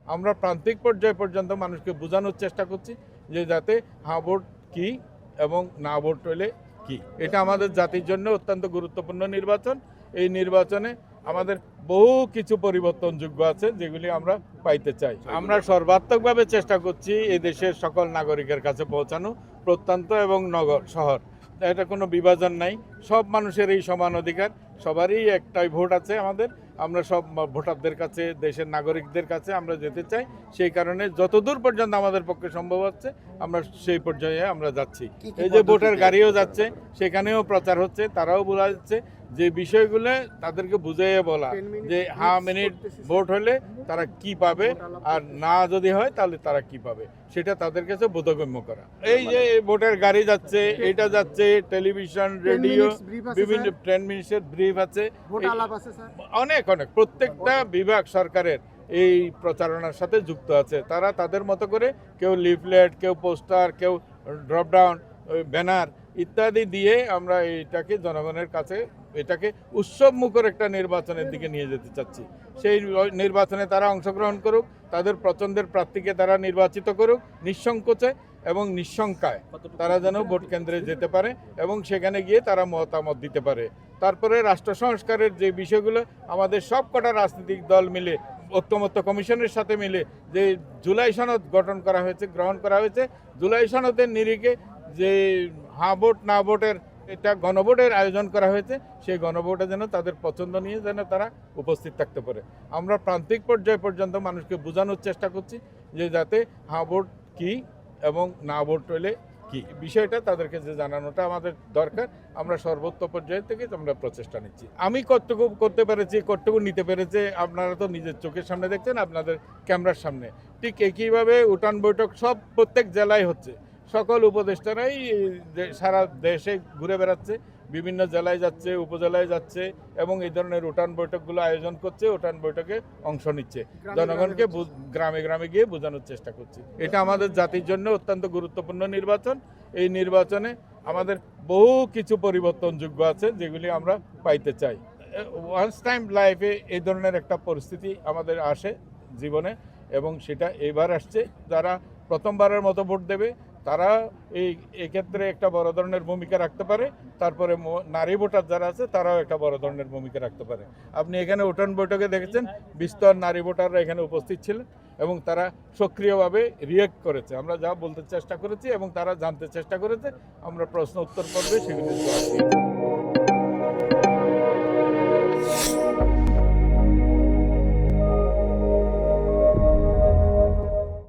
আমরা প্রান্তিক পর্যায় পর্যন্ত মানুষকে বোঝানোর চেষ্টা করছি যে যাতে হ্যাঁ ভোট কী এবং না ভোট হলে কি। এটা আমাদের জাতির জন্য অত্যন্ত গুরুত্বপূর্ণ নির্বাচন। এই নির্বাচনে আমাদের বহু কিছু পরিবর্তনযোগ্য আছে যেগুলি আমরা পাইতে চাই। আমরা সর্বাত্মকভাবে চেষ্টা করছি এই দেশের সকল নাগরিকের কাছে পৌঁছানো, প্রত্যন্ত এবং নগর শহর, এটা কোনো বিভাজন নাই। সব মানুষের এই সমান অধিকার, সবারই একটাই ভোট আছে আমাদের। আমরা সব ভোটারদের কাছে, দেশের নাগরিকদের কাছে আমরা যেতে চাই। সেই কারণে যতদূর পর্যন্ত আমাদের পক্ষে সম্ভব হচ্ছে আমরা সেই পর্যায়ে আমরা যাচ্ছি। এই যে ভোটার গাড়িও যাচ্ছে, সেখানেও প্রচার হচ্ছে, তারাও বলা যাচ্ছে যে বিষয়গুলো তাদেরকে বুঝিয়ে বলা যে হ্যাঁ মিনিট ভোট হলে তারা কি পাবে আর না যদি হয় তাহলে তারা কি পাবে, সেটা তাদের কাছে বোধগম্য করা। এই যে ভোটের গাড়ি যাচ্ছে, এটা যাচ্ছে, টেলিভিশন, রেডিও, বিভিন্ন 10 মিনিটের ব্রিফ আছে, অনেক প্রত্যেকটা বিভাগ সরকারের এই প্রচারণার সাথে যুক্ত আছে। তারা তাদের মতো করে কেউ লিফলেট, কেউ পোস্টার, কেউ ড্রপডাউন ব্যানার ইত্যাদি দিয়ে আমরা এটাকে জনগণের কাছে এটাকে উৎসব মুখর একটা নির্বাচনের দিকে নিয়ে যেতে চাচ্ছি। সেই নির্বাচনে তারা অংশগ্রহণ করুক, তাদের পছন্দের প্রার্থীকে তারা নির্বাচিত করুক নিঃসংকোচে এবং নিঃশঙ্কায়। তারা যেন ভোট কেন্দ্রে যেতে পারে এবং সেখানে গিয়ে তারা মতামত দিতে পারে। তারপরে রাষ্ট্র সংস্কারের যে বিষয়গুলো আমাদের সব কটা রাজনৈতিক দল মিলে ঐক্যমত্য কমিশনের সাথে মিলে যে জুলাই সনদ গঠন করা হয়েছে, গ্রহণ করা হয়েছে, জুলাই সনদের নিরিখে যে হ্যাঁ ভোট না ভোটের এটা গণভোটের আয়োজন করা হয়েছে, সেই গণভোটে যেন তাদের পছন্দ নিয়ে যেন তারা উপস্থিত থাকতে পারে। আমরা প্রান্তিক পর্যায় পর্যন্ত মানুষকে বোঝানোর চেষ্টা করছি যে যাতে হ্যাঁ ভোট কী এবং না ভোট হলে কি, বিষয়টা তাদেরকে যে জানানোটা আমাদের দরকার। আমরা সর্বোচ্চ পর্যায়ে থেকে আমরা প্রচেষ্টা নিচ্ছি। আমি কতটুকু করতে পেরেছি, কতটুকু নিতে পেরেছে আপনারা তো নিজের চোখের সামনে দেখছেন, আপনাদের ক্যামেরার সামনে। ঠিক একইভাবে উঠান বৈঠক সব প্রত্যেক জেলায় হচ্ছে। সকল উপদেষ্টারাই সারা দেশে ঘুরে বেড়াচ্ছে, বিভিন্ন জেলায় যাচ্ছে, উপজেলায় যাচ্ছে এবং এই ধরনের উঠান বৈঠকগুলো আয়োজন করছে, উঠান বৈঠকে অংশ নিচ্ছে, জনগণকে গ্রামে গ্রামে গিয়ে বোঝানোর চেষ্টা করছে। এটা আমাদের জাতির জন্য অত্যন্ত গুরুত্বপূর্ণ নির্বাচন। এই নির্বাচনে আমাদের বহু কিছু পরিবর্তনযোগ্য আছে যেগুলি আমরা পাইতে চাই। ওয়ান্স টাইম লাইফে এই ধরনের একটা পরিস্থিতি আমাদের আসে জীবনে এবং সেটা এবার আসছে। যারা প্রথমবারের মতো ভোট দেবে তারা এক্ষেত্রে একটা বড় ধরনের ভূমিকা রাখতে পারে। তারপরে নারী ভোটার যারা আছে তারাও একটা বড় ধরনের ভূমিকা রাখতে পারে। আপনি এখানে উঠান বৈঠকে দেখেছেন বিস্তর নারী ভোটাররা এখানে উপস্থিত ছিলেন এবং তারা সক্রিয়ভাবে রিয়েক্ট করেছে। আমরা যা বলতে চেষ্টা করেছি এবং তারা জানতে চেষ্টা করেছে, আমরা প্রশ্ন উত্তর পর্বে সেগুলি